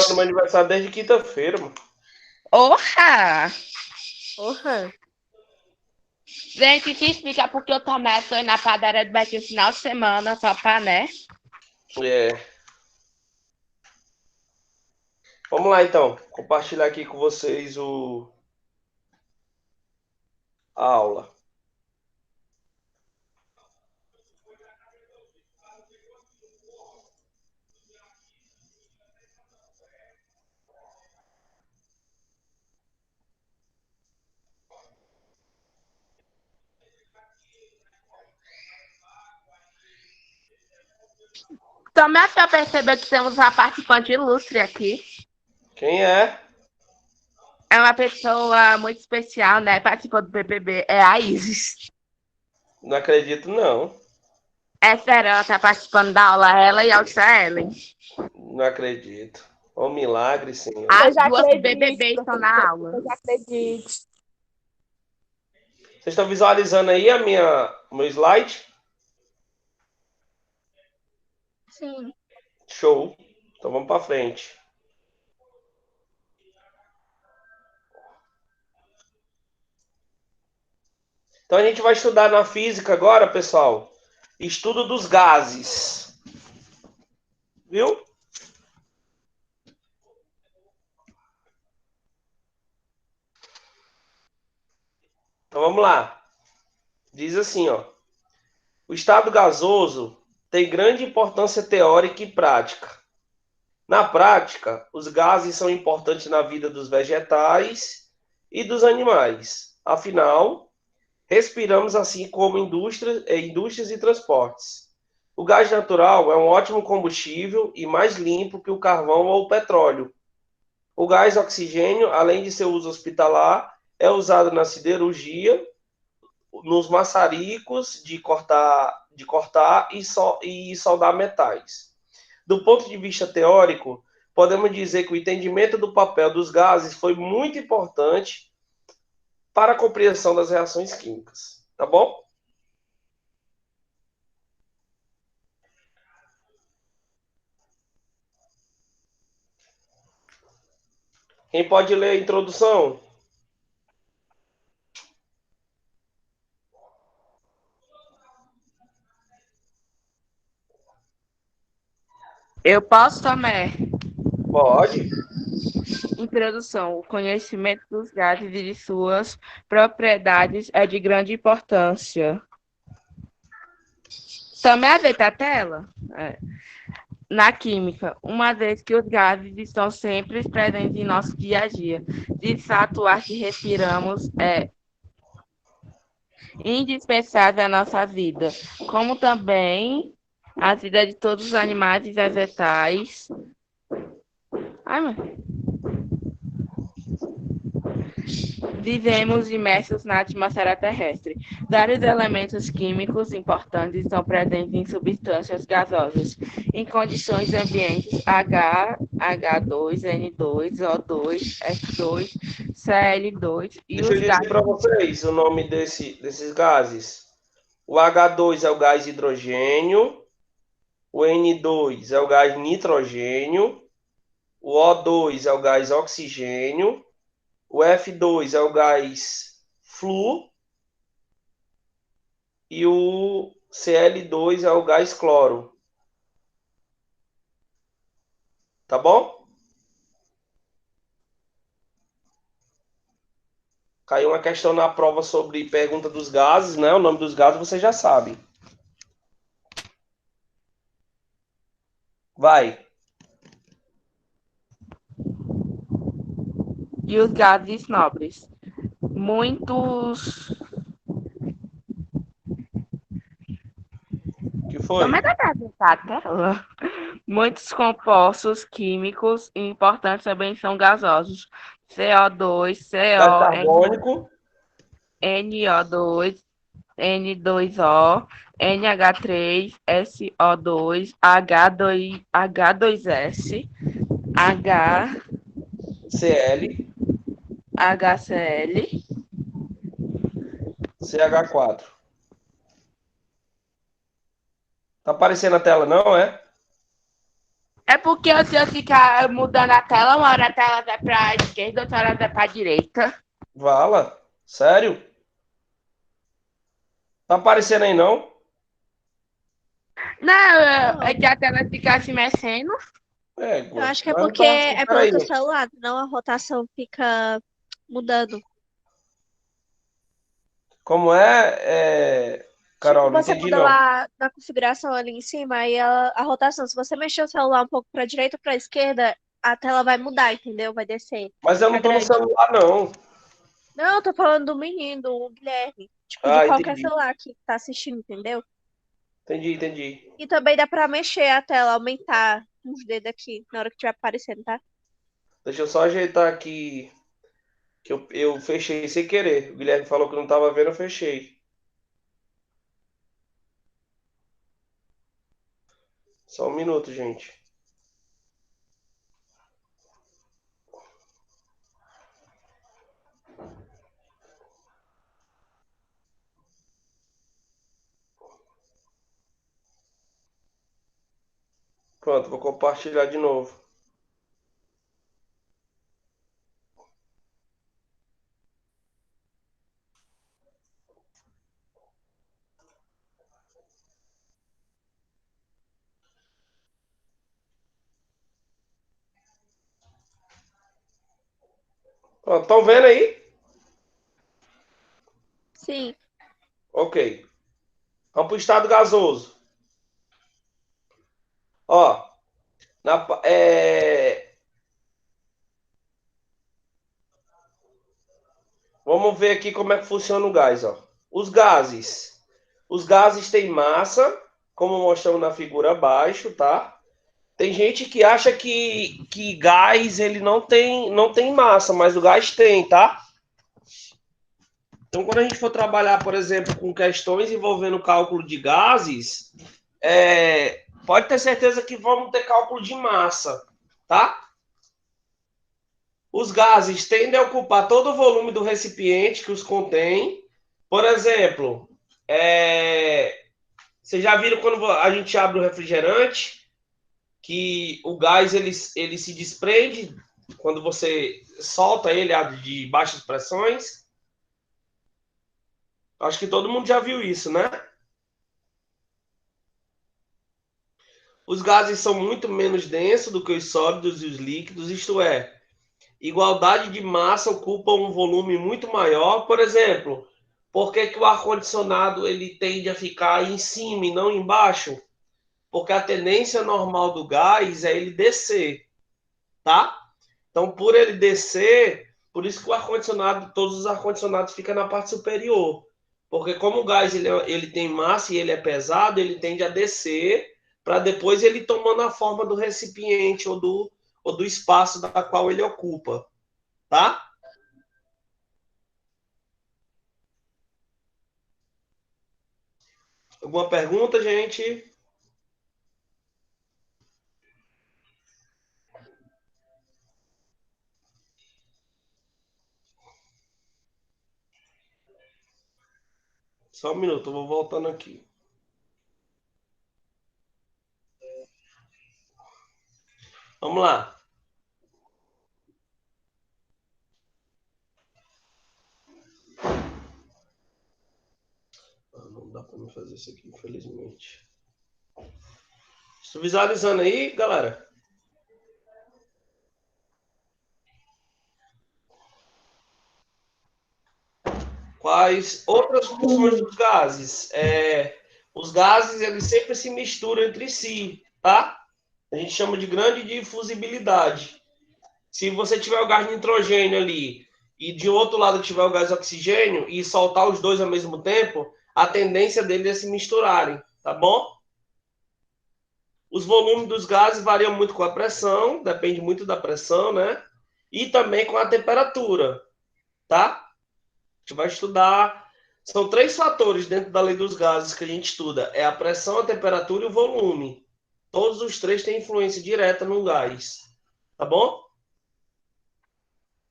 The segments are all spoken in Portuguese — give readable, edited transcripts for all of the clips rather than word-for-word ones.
comemorando meu aniversário desde quinta-feira, mano. Orra! Porra. Gente, que explica porque eu Tomé foi na padaria do Betinho no final de semana, só pra, né? É. Vamos lá, então. Compartilhar aqui com vocês a aula. Tomé, você percebeu que temos uma participante ilustre aqui. Quem é? É uma pessoa muito especial, né? Participou do BBB. É a Isis. Não acredito, não. É sério, ela tá participando da aula, ela e a outra Ellen. Não acredito. É um milagre, senhor. As Eu já duas do acredito, BBB estão na aula. Eu já acredito. Vocês estão visualizando aí o meu slide? Sim. Show. Então vamos para frente. Então a gente vai estudar na física agora, pessoal. Estudo dos gases. Viu? Então vamos lá. Diz assim, ó. O estado gasoso tem grande importância teórica e prática. Na prática, os gases são importantes na vida dos vegetais e dos animais. Afinal, respiramos assim como indústrias e transportes. O gás natural é um ótimo combustível e mais limpo que o carvão ou o petróleo. O gás oxigênio, além de seu uso hospitalar, é usado na siderurgia, nos maçaricos de cortar e soldar metais. Do ponto de vista teórico, podemos dizer que o entendimento do papel dos gases foi muito importante para a compreensão das reações químicas. Tá bom? Quem pode ler a introdução? Eu posso, Tomé? Pode. Introdução. O conhecimento dos gases e de suas propriedades é de grande importância. Tomé, ajeita a tela? É. Na química, uma vez que os gases estão sempre presentes em nosso dia a dia, de fato, o ar que respiramos é indispensável à nossa vida, como também a vida de todos os animais e vegetais. Ai, mãe. Vivemos imersos na atmosfera terrestre. Vários elementos químicos importantes estão presentes em substâncias gasosas, em condições ambientes H2, N2, O2, F2, Cl2 e Deixa eu os dizer para gases. vocês o nome desses gases. O H2 é o gás hidrogênio, o N2 é o gás nitrogênio, o O2 é o gás oxigênio, o F2 é o gás flu e o Cl2 é o gás cloro. Tá bom? Caiu uma questão na prova sobre pergunta dos gases, né? O nome dos gases você já sabe. Vai. E os gases nobres. Muitos. Que foi? Como é que a tela? Muitos compostos químicos importantes também são gasosos. CO2, Gás CO, carbônico. NO2, N2O, NH3, SO2, H2S, Cl. HCl, CH4. Tá aparecendo na tela, não é? É porque se eu ficar mudando a tela, uma hora a tela vai pra esquerda, outra hora vai pra direita. Vala, sério? Tá aparecendo aí não? Não, Não, é que a tela fica se mexendo. eu Égua, acho que é mas não porque tá assim, é pelo peraí. teu celular, não a rotação fica mudando. Como Tipo, Carol, não você entendi muda não. lá na configuração ali em cima, aí a rotação, se você mexer o celular um pouco pra direita ou pra esquerda, a tela vai mudar, entendeu? Vai descer, Mas eu fica não tô no grande. celular não. Não, eu tô falando do menino, do Guilherme. Tipo, de Ah, qualquer entendi. celular que tá assistindo, entendeu? Entendi. E também dá pra mexer a tela, aumentar uns dedos aqui na hora que estiver aparecendo, tá? Deixa eu só ajeitar aqui, que eu fechei sem querer. O Guilherme falou que não tava vendo, eu fechei. Só um minuto, gente. Pronto, vou compartilhar de novo. Pronto, estão vendo aí? Sim. Ok. Vamos para o estado gasoso. Ó, na, pa- é, vamos ver aqui como é que funciona o gás, ó. Os gases. Os gases têm massa, como mostramos na figura abaixo, tá? Tem gente que acha que gás ele não tem massa, mas o gás tem, tá? Então, quando a gente for trabalhar, por exemplo, com questões envolvendo cálculo de gases, pode ter certeza que vamos ter cálculo de massa, tá? Os gases tendem a ocupar todo o volume do recipiente que os contém. Por exemplo, vocês já viram quando a gente abre o refrigerante, que o gás ele se desprende quando você solta ele de baixas pressões? Acho que todo mundo já viu isso, né? Os gases são muito menos densos do que os sólidos e os líquidos, isto é, igualdade de massa ocupa um volume muito maior. Por exemplo, por que que o ar-condicionado ele tende a ficar em cima e não embaixo? Porque a tendência normal do gás é ele descer, tá? Então, por ele descer, por isso que o ar-condicionado, todos os ar-condicionados ficam na parte superior. Porque como o gás ele tem massa e ele é pesado, ele tende a descer para depois ele tomando a forma do recipiente ou do espaço da qual ele ocupa, tá? Alguma pergunta, gente? Só um minuto, eu vou voltando aqui. Vamos lá. Não dá para me fazer isso aqui, infelizmente. Estou visualizando aí, galera? Quais outras funções dos gases? Os gases, eles sempre se misturam entre si, tá? A gente chama de grande difusibilidade. Se você tiver o gás nitrogênio ali e de outro lado tiver o gás oxigênio e soltar os dois ao mesmo tempo, a tendência deles é se misturarem, tá bom? Os volumes dos gases variam muito com a pressão, depende muito da pressão, né? E também com a temperatura, tá? A gente vai estudar. São três fatores dentro da lei dos gases que a gente estuda: é a pressão, a temperatura e o volume. Todos os três têm influência direta no gás, tá bom?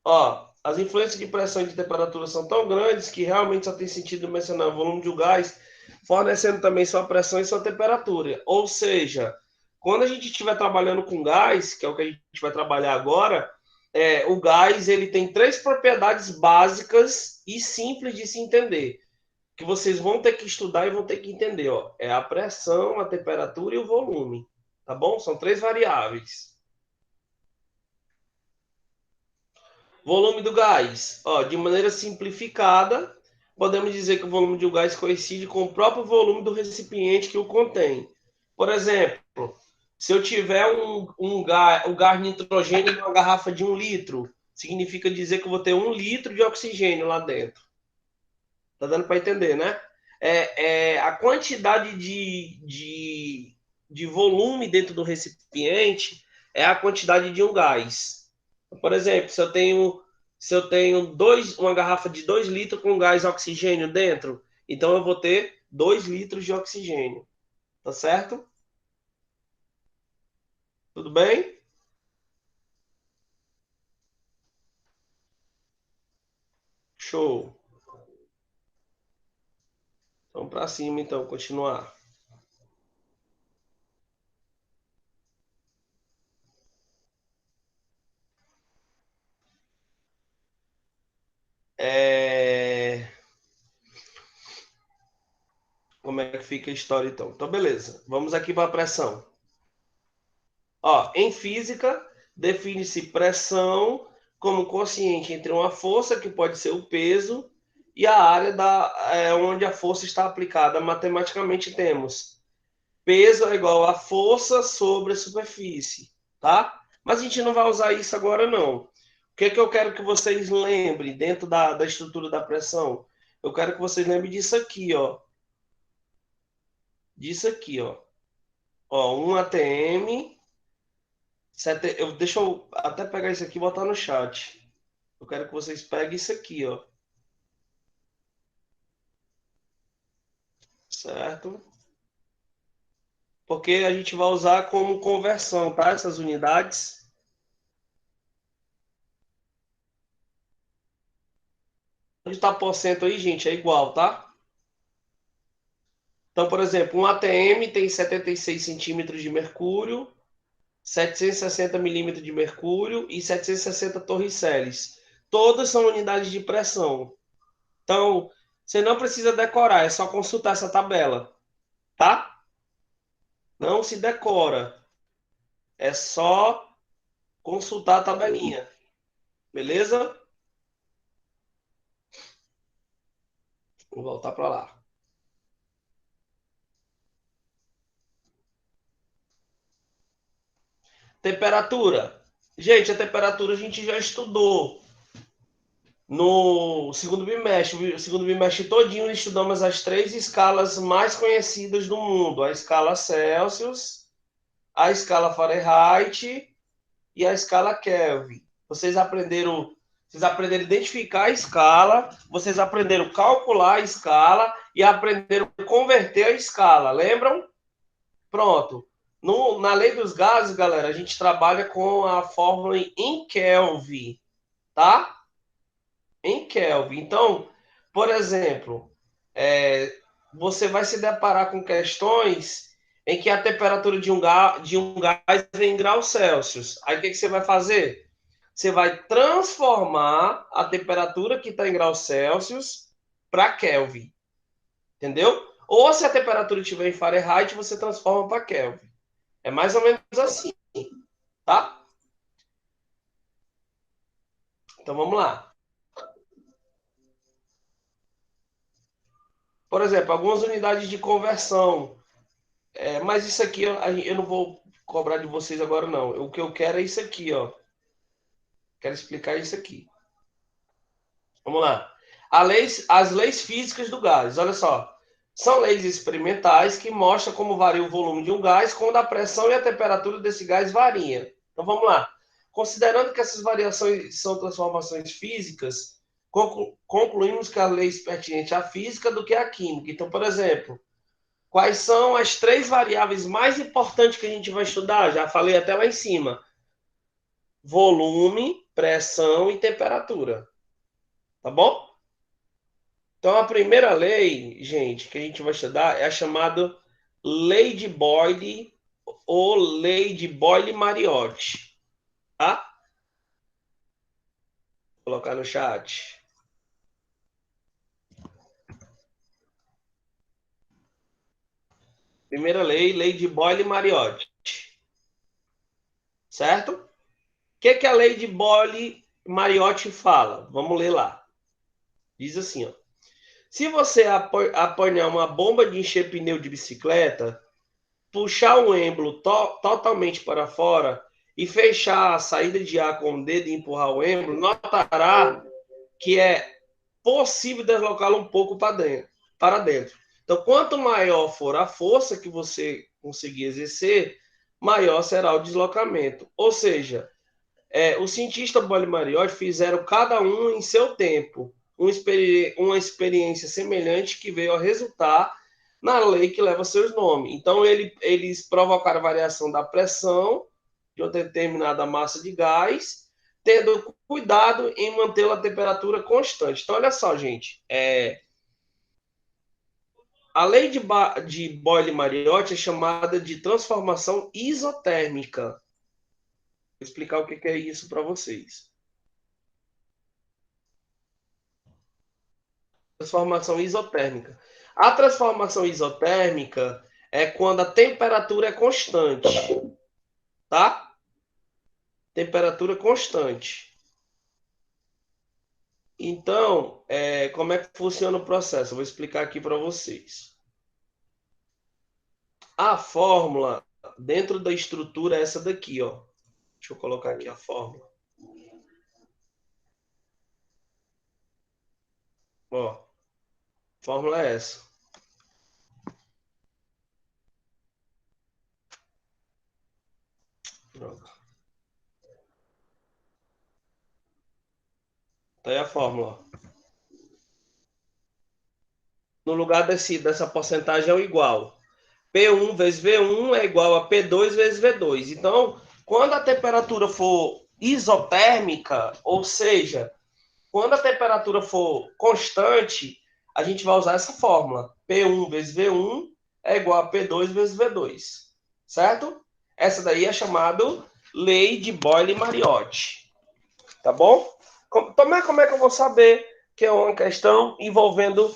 Ó, as influências de pressão e de temperatura são tão grandes que realmente só tem sentido mencionar o volume de um gás, fornecendo também sua pressão e sua temperatura. Ou seja, Quando a gente estiver trabalhando com gás, que é o que a gente vai trabalhar agora, o gás ele tem 3 propriedades básicas e simples de se entender, que vocês vão ter que estudar e vão ter que entender. Ó. É a pressão, a temperatura e o volume. Tá bom? São 3 variáveis. Volume do gás. Ó, de maneira simplificada, podemos dizer que o volume do gás coincide com o próprio volume do recipiente que o contém. Por exemplo, se eu tiver um gás nitrogênio em uma garrafa de 1 litro, significa dizer que eu vou ter 1 litro de oxigênio lá dentro. Tá dando para entender, né? A quantidade de volume dentro do recipiente é a quantidade de um gás. Por exemplo, se eu tenho uma garrafa de 2 litros com gás oxigênio dentro, então eu vou ter 2 litros de oxigênio. Tá certo? Tudo bem? Show. Vamos para cima, então, continuar. Como é que fica a história, então? Então, beleza. Vamos aqui para a pressão. Ó, em física, define-se pressão como quociente entre uma força, que pode ser o peso, e a área onde a força está aplicada. Matematicamente, temos peso é igual a força sobre a superfície, tá? Mas a gente não vai usar isso agora, não. O que é que eu quero que vocês lembrem dentro da estrutura da pressão? Eu quero que vocês lembrem disso aqui, ó. Disso aqui, ó. Ó, 1 atm. Deixa eu até pegar isso aqui e botar no chat. Eu quero que vocês peguem isso aqui, ó. Certo? Porque a gente vai usar como conversão, tá? Essas unidades. Onde está porcento aí, gente? É igual, tá? Então, por exemplo, um ATM tem 76 centímetros de mercúrio, 760 milímetros de mercúrio e 760 torriceles. Todas são unidades de pressão. Então, você não precisa decorar, é só consultar essa tabela, tá? Não se decora, é só consultar a tabelinha, beleza? Vou voltar para lá. Temperatura. Gente, a temperatura a gente já estudou no segundo bimestre. O segundo bimestre todinho estudamos as 3 escalas mais conhecidas do mundo. A escala Celsius, a escala Fahrenheit e a escala Kelvin. Vocês aprenderam a identificar a escala, vocês aprenderam a calcular a escala e aprenderam a converter a escala, lembram? Pronto. Na lei dos gases, galera, a gente trabalha com a fórmula em Kelvin, tá? Em Kelvin. Então, por exemplo, você vai se deparar com questões em que a temperatura de um gás é em graus Celsius. Aí o que você vai fazer? Você vai transformar a temperatura que está em graus Celsius para Kelvin. Entendeu? Ou se a temperatura estiver em Fahrenheit, você transforma para Kelvin. É mais ou menos assim, tá? Então vamos lá. Por exemplo, algumas unidades de conversão. Mas isso aqui eu não vou cobrar de vocês agora, não. O que eu quero é isso aqui, ó. Quero explicar isso aqui. Vamos lá. As leis físicas do gás. Olha só. São leis experimentais que mostram como varia o volume de um gás quando a pressão e a temperatura desse gás variam. Então vamos lá. Considerando que essas variações são transformações físicas, concluímos que a lei é pertinente à física do que à química. Então, por exemplo, quais são as 3 variáveis mais importantes que a gente vai estudar? Já falei até lá em cima. Volume, pressão e temperatura. Tá bom? Então, a primeira lei, gente, que a gente vai estudar é a chamada Lei de Boyle ou lei de Boyle-Mariotti? Tá? Vou colocar no chat. Primeira lei, lei de Boyle-Mariotti. Certo? O que a lei de Boyle-Mariotti fala? Vamos ler lá. Diz assim, ó. Se você apanhar uma bomba de encher pneu de bicicleta, puxar o êmbolo totalmente para fora e fechar a saída de ar com o dedo e empurrar o êmbolo, notará que é possível deslocá-lo um pouco para dentro. Então, quanto maior for a força que você conseguir exercer, maior será o deslocamento. Ou seja, os cientistas Boyle-Mariotti fizeram cada um em seu tempo uma experiência semelhante que veio a resultar na lei que leva seus nomes. Então, eles provocaram variação da pressão de uma determinada massa de gás, tendo cuidado em manter a temperatura constante. Então, olha só, gente. A lei de Boyle-Mariotti é chamada de transformação isotérmica. Vou explicar o que é isso para vocês. Transformação isotérmica. A transformação isotérmica é quando a temperatura é constante, tá? Temperatura constante. Então, como é que funciona o processo? Eu vou explicar aqui para vocês. A fórmula dentro da estrutura é essa daqui, ó. Deixa eu colocar aqui a fórmula. Ó, a fórmula é essa. Droga. Tá aí a fórmula, ó. No lugar dessa porcentagem é o igual. P1 vezes V1 é igual a P2 vezes V2. Então, quando a temperatura for isotérmica, ou seja, quando a temperatura for constante, a gente vai usar essa fórmula. P1 vezes V1 é igual a P2 vezes V2. Certo? Essa daí é chamada lei de Boyle-Mariotti. Tá bom? Como é que eu vou saber que é uma questão envolvendo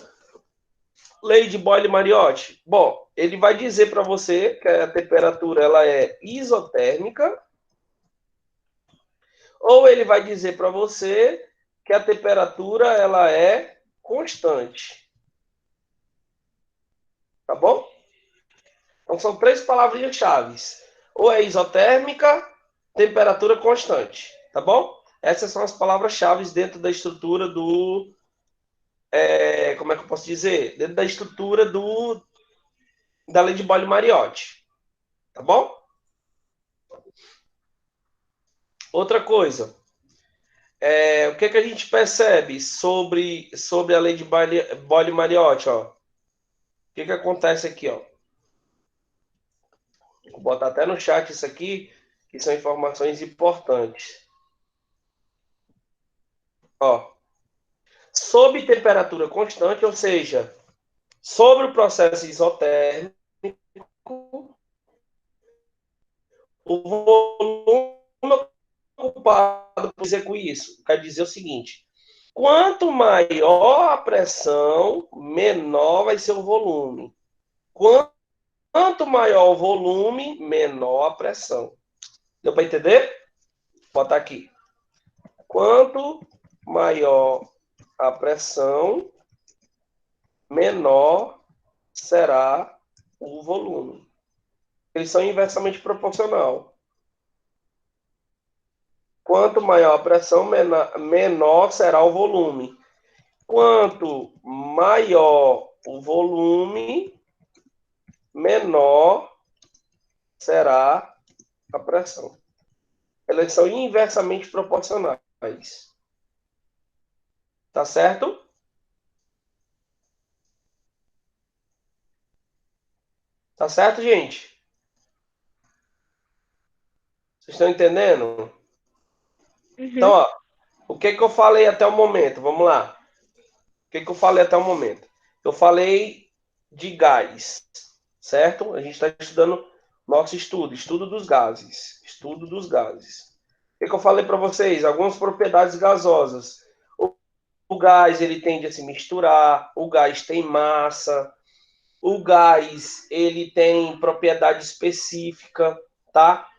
lei de Boyle-Mariotti? Bom, ele vai dizer para você que a temperatura ela é isotérmica, ou ele vai dizer para você que a temperatura ela é constante. Tá bom? Então são três palavrinhas-chave. Ou é isotérmica, temperatura constante. Tá bom? Essas são as palavras-chave dentro da estrutura do... como é que eu posso dizer? Dentro da estrutura da lei de Boyle-Mariotti. Tá bom? Outra coisa. O que a gente percebe sobre a lei de Boyle-Mariotti? O que acontece aqui? Ó? Vou botar até no chat isso aqui, que são informações importantes. Ó, sob temperatura constante, ou seja, sobre o processo isotérmico, o volume ocupado por dizer com isso quer dizer o seguinte: quanto maior a pressão, menor vai ser o volume. Quanto maior o volume, menor a pressão. Deu para entender? Vou botar aqui. Quanto maior a pressão, menor será o volume. Eles são inversamente proporcional. Quanto maior a pressão, menor será o volume. Quanto maior o volume, menor será a pressão. Elas são inversamente proporcionais. Tá certo? Tá certo, gente? Vocês estão entendendo? Então, ó, o que eu falei até o momento? Vamos lá. O que eu falei até o momento? Eu falei de gás, certo? A gente está estudando Nosso estudo dos gases. Estudo dos gases. O que eu falei para vocês? Algumas propriedades gasosas. O gás, ele tende a se misturar, o gás tem massa, o gás, ele tem propriedade específica, tá?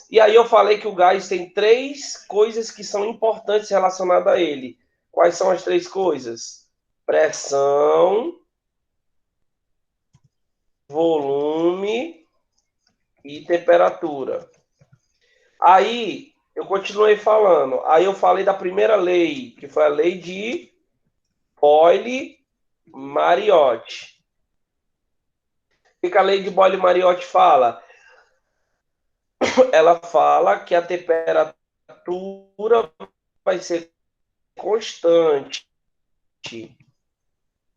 E aí eu falei que o gás tem 3 coisas que são importantes relacionadas a ele. Quais são as 3 coisas? Pressão, volume e temperatura. Aí eu continuei falando. Aí eu falei da primeira lei, que foi a lei de Boyle-Mariotti. O que a lei de Boyle-Mariotti fala? Ela fala que a temperatura vai ser constante.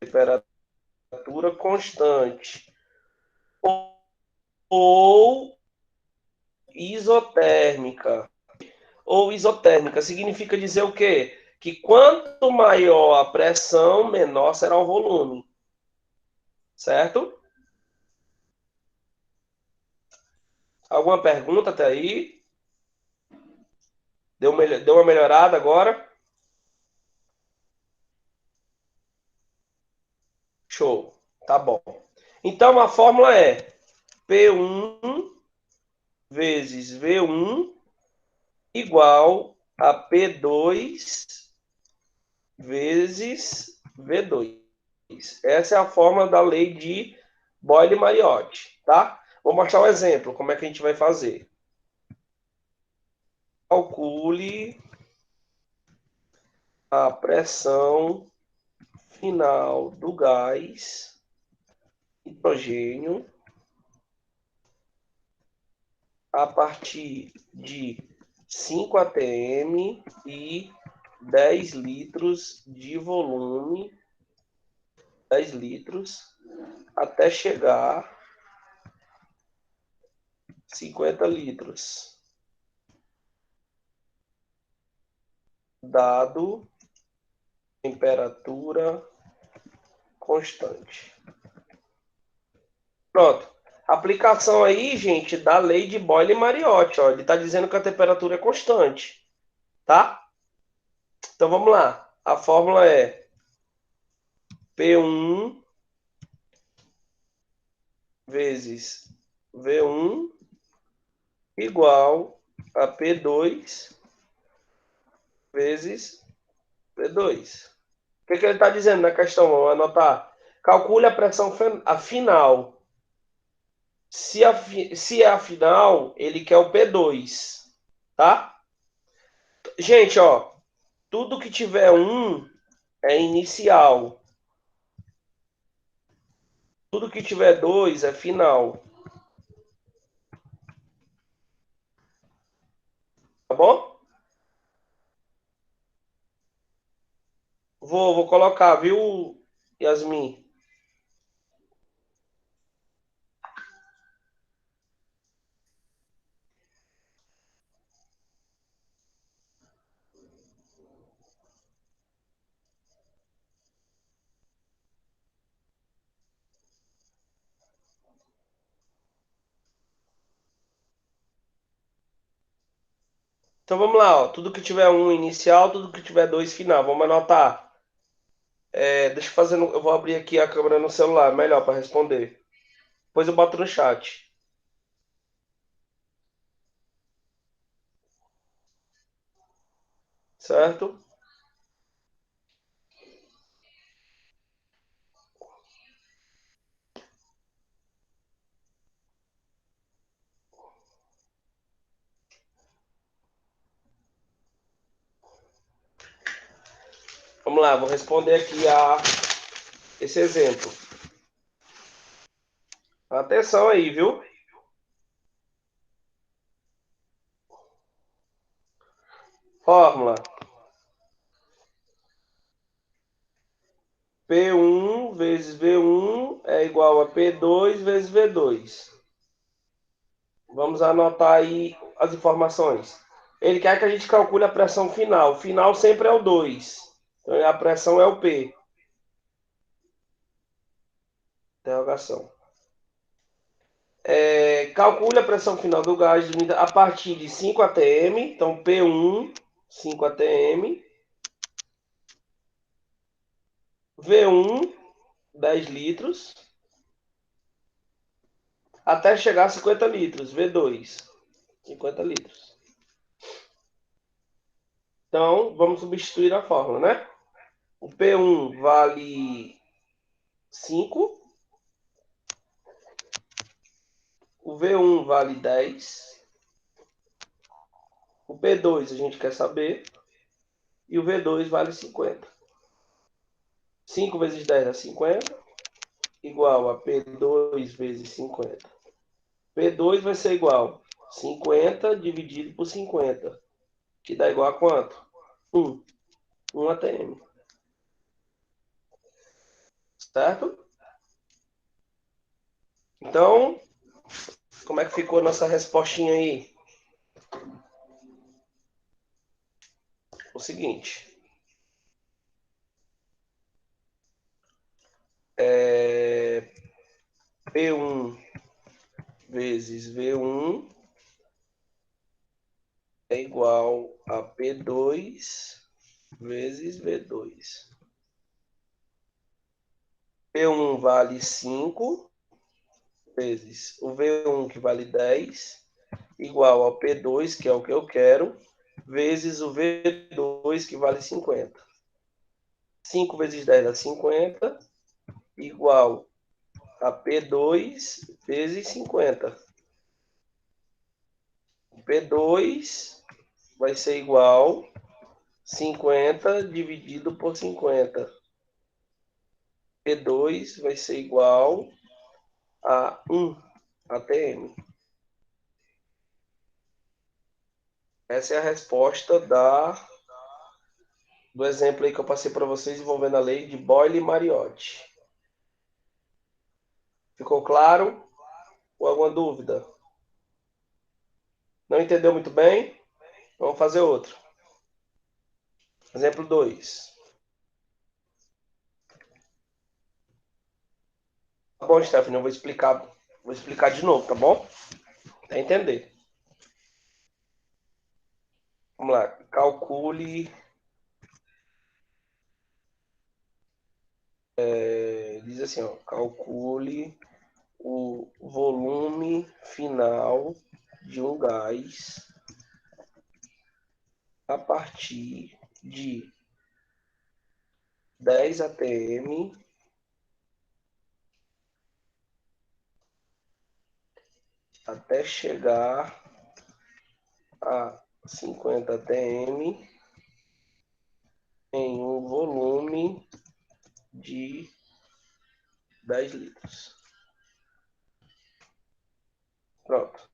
Temperatura constante. Ou isotérmica. Ou isotérmica significa dizer o quê? Que quanto maior a pressão, menor será o volume. Certo? Alguma pergunta até aí? Deu uma melhorada agora? Show. Tá bom. Então a fórmula é P1 vezes V1 igual a P2 vezes V2. Essa é a fórmula da lei de Boyle-Mariotti, tá? Vou mostrar um exemplo, como é que a gente vai fazer. Calcule a pressão final do gás hidrogênio a partir de 5 atm e 10 litros de volume, 10 litros, até chegar a 50 litros. Dado temperatura constante. Pronto. Aplicação aí, gente, da lei de Boyle-Mariotti. Ele está dizendo que a temperatura é constante. Tá? Então vamos lá. A fórmula é P1 vezes V1 igual a P2 vezes P2. O que ele está dizendo na questão? Vamos anotar. Calcule a pressão final. Se é a final, ele quer o P2. Tá? Gente, ó. Tudo que tiver 1 é inicial. Tudo que tiver 2 é final. Tá bom? Vou colocar, viu, Yasmin? Então vamos lá, ó. Tudo que tiver 1 inicial, tudo que tiver 2 final. Vamos anotar. Deixa eu fazer. Eu vou abrir aqui a câmera no celular, melhor para responder. Depois eu boto no chat. Certo? Vamos lá, vou responder aqui a esse exemplo. Atenção aí, viu? Fórmula. P1 vezes V1 é igual a P2 vezes V2. Vamos anotar aí as informações. Ele quer que a gente calcule a pressão final. O final sempre é o 2. Então a pressão é o P. Interrogação. Calcule a pressão final do gás a partir de 5 atm. Então, P1, 5 atm. V1, 10 litros. Até chegar a 50 litros. V2, 50 litros. Então, vamos substituir a fórmula, né? O P1 vale 5. O V1 vale 10. O P2 a gente quer saber. E o V2 vale 50. 5 vezes 10 dá 50. Igual a P2 vezes 50. P2 vai ser igual a 50 dividido por 50. Que dá igual a quanto? 1. 1 atm. Certo? Então, como é que ficou a nossa respostinha aí? O seguinte. P1 vezes V1 é igual a P2 vezes V2. P1 vale 5 vezes o V1, que vale 10, igual ao P2, que é o que eu quero, vezes o V2, que vale 50. 5 vezes 10 dá 50, igual a P2 vezes 50. P2 vai ser igual 50 dividido por 50. P2 vai ser igual a 1 atm. Essa é a resposta do exemplo aí que eu passei para vocês envolvendo a lei de Boyle e Mariotti. Ficou claro? Ou alguma dúvida? Não entendeu muito bem? Vamos fazer outro. Exemplo 2. Tá bom, Stephanie, eu vou explicar de novo, tá bom? Até entender. Vamos lá. Calcule. Diz assim, ó. Calcule o volume final de um gás a partir de 10 atm até chegar a 50 atm em um volume de 10 litros. Pronto.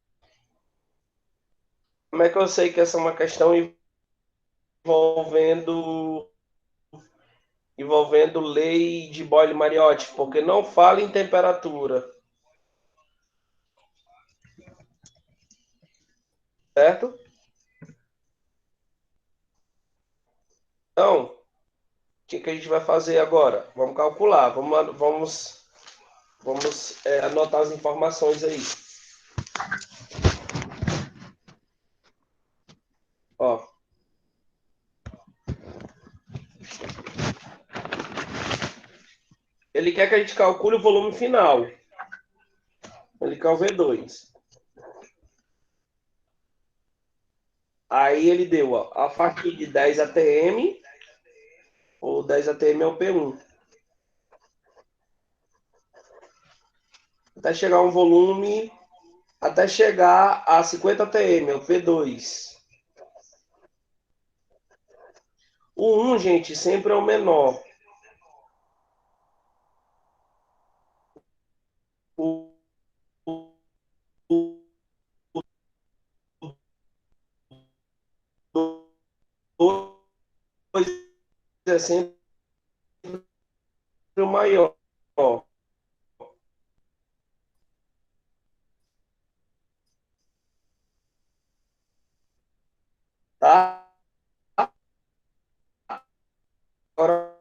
Como é que eu sei que essa é uma questão envolvendo lei de Boyle-Mariotti? Porque não fala em temperatura, certo? Então, o que a gente vai fazer agora? Vamos calcular, vamos anotar as informações aí. Ó, ele quer que a gente calcule o volume final. Ele quer o V2. Aí ele deu, ó, a partir de 10 atm, ou 10 atm é o P1. Até chegar a um volume, até chegar a 50 atm, é o P2. O 1, gente, sempre é o menor. O 2 é sempre o maior. Tá? Agora,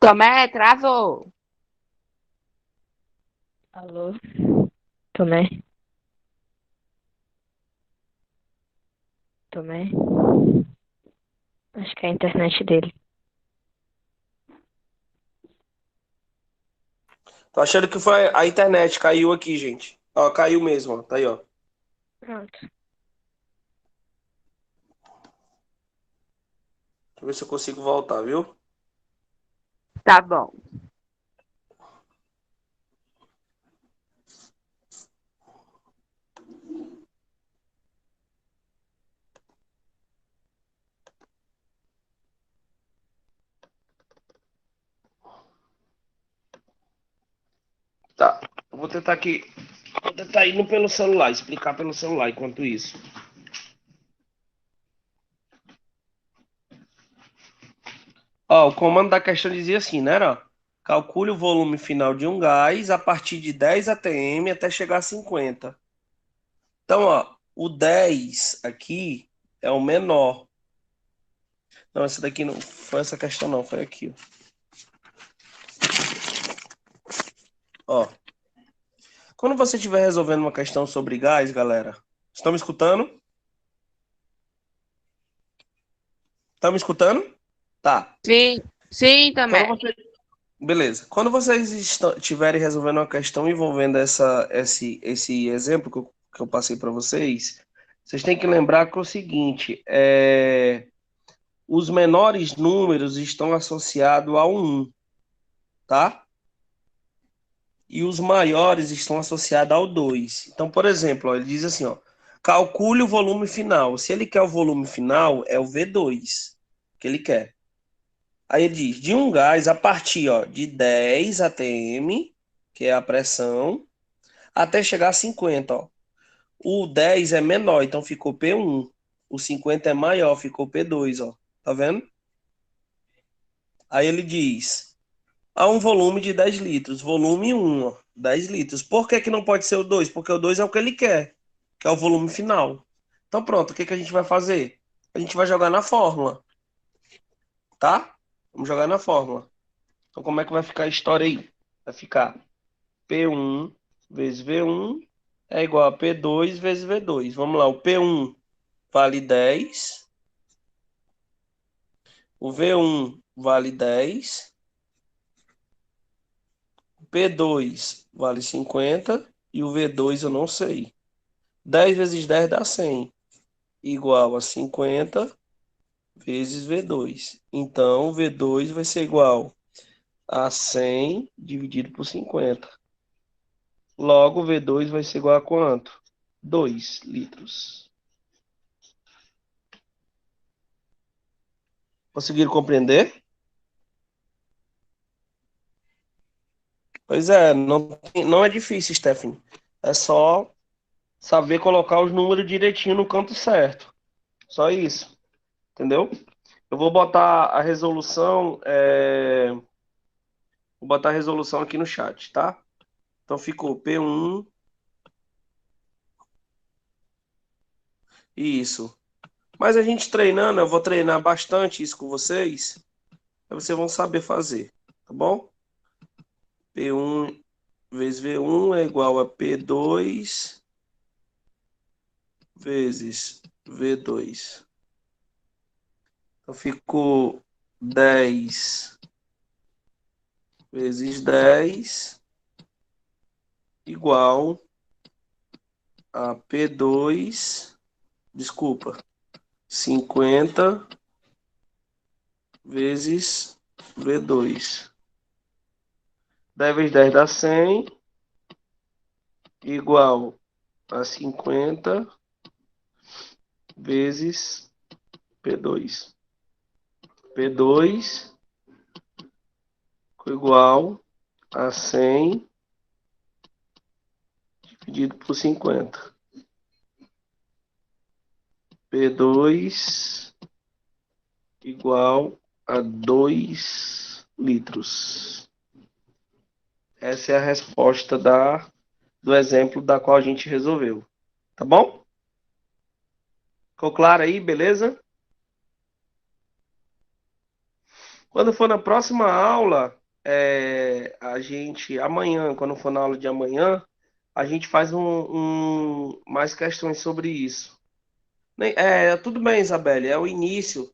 Tomé, travou. Alô? Tomé? Tomé? Acho que é a internet dele. Tô achando que foi a internet, caiu aqui, gente. Ó, caiu mesmo, ó. Tá aí, ó. Pronto. Deixa eu ver se eu consigo voltar, viu? Tá bom. Tá. Eu vou tentar aqui. Vou tentar indo pelo celular, explicar pelo celular enquanto isso. Ó, o comando da questão dizia assim, né? Ó, calcule o volume final de um gás a partir de 10 atm até chegar a 50. Então, ó, o 10 aqui é o menor. Não, essa daqui não foi essa questão, não. Foi aqui, ó. Ó, quando você estiver resolvendo uma questão sobre gás, galera, estão me escutando? Estão me escutando? Tá. Sim, sim, Quando Tomé. você... Beleza. Quando vocês estiverem resolvendo uma questão envolvendo esse exemplo que eu passei para vocês, vocês têm que lembrar que é o seguinte: os menores números estão associados ao 1, tá? E os maiores estão associados ao 2. Então, por exemplo, ó, ele diz assim, ó, calcule o volume final. Se ele quer o volume final, é o V2 que ele quer. Aí ele diz, de um gás a partir, ó, de 10 atm, que é a pressão, até chegar a 50, ó. O 10 é menor, então ficou P1. O 50 é maior, ficou P2, ó. Tá vendo? Aí ele diz, há um volume de 10 litros, volume 1, ó, 10 litros. Por que que não pode ser o 2? Porque o 2 é o que ele quer, que é o volume final. Então pronto, o que que a gente vai fazer? A gente vai jogar na fórmula, tá? Vamos jogar na fórmula. Então como é que vai ficar a história aí? Vai ficar P1 vezes V1 é igual a P2 vezes V2. Vamos lá, o P1 vale 10, o V1 vale 10, o P2 vale 50 e o V2 eu não sei. 10 vezes 10 dá 100, igual a 50 vezes V2. Então, V2 vai ser igual a 100 dividido por 50. Logo, V2 vai ser igual a quanto? 2 litros. Conseguiram compreender? Pois é, não é difícil, Stephanie. É só saber colocar os números direitinho no canto certo. Só isso, entendeu? Eu vou botar a resolução, vou botar a resolução aqui no chat, tá? Então ficou P1, isso. Mas a gente treinando, eu vou treinar bastante isso com vocês, aí vocês vão saber fazer, tá bom? P1 vezes V1 é igual a P2 vezes V2. Então ficou 10 vezes 10 igual a P2, desculpa, 50 vezes V2. 10 vezes 10 dá 100, igual a 50 vezes P2. P2 igual a 100 dividido por 50. P2 igual a 2 litros. Essa é a resposta do exemplo da qual a gente resolveu. Tá bom? Ficou claro aí, beleza? Quando for na próxima aula, amanhã, quando for na aula de amanhã, a gente faz mais questões sobre isso. Tudo bem, Isabelle, é o início.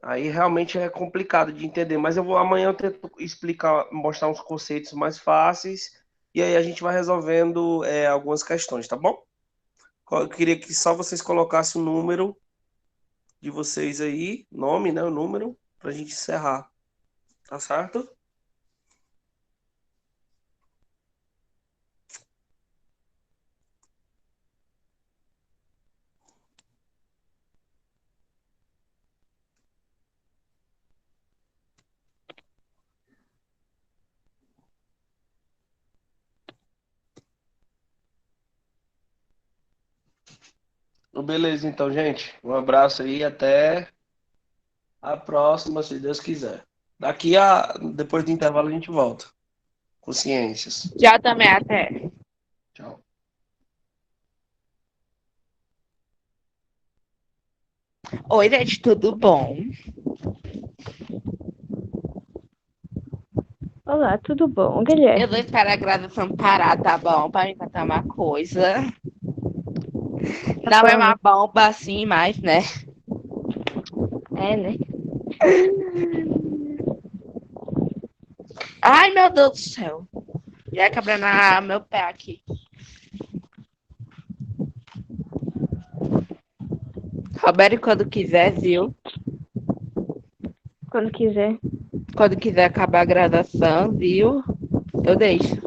Aí realmente é complicado de entender, mas amanhã eu tento explicar, mostrar uns conceitos mais fáceis, e aí a gente vai resolvendo algumas questões, tá bom? Eu queria que só vocês colocassem o número de vocês aí, nome, né, o número, pra gente encerrar, tá certo? Beleza, então, gente. Um abraço aí, até a próxima, se Deus quiser. Depois do intervalo, a gente volta com ciências. Já também até. Tchau. Oi, gente, tudo bom? Olá, tudo bom, Eu Guilherme? vou esperar a gravação parar, tá bom? Pra mim contar uma coisa. Não é uma bomba assim, mas, né? É, né? Ai, meu Deus do céu. Já quebrando meu pé aqui. Roberto, quando quiser, viu? Quando quiser. Quando quiser acabar a gravação, viu? Eu deixo.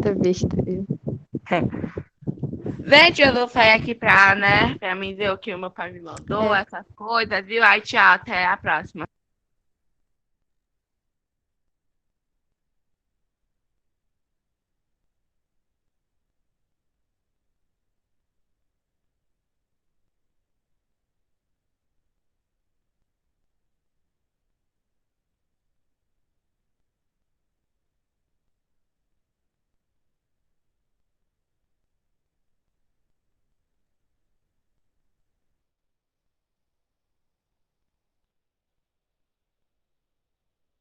Tá besta, viu? Gente, eu vou sair aqui pra mim ver o que o meu pai me mandou, essas coisas, viu? Aí, tchau, até a próxima.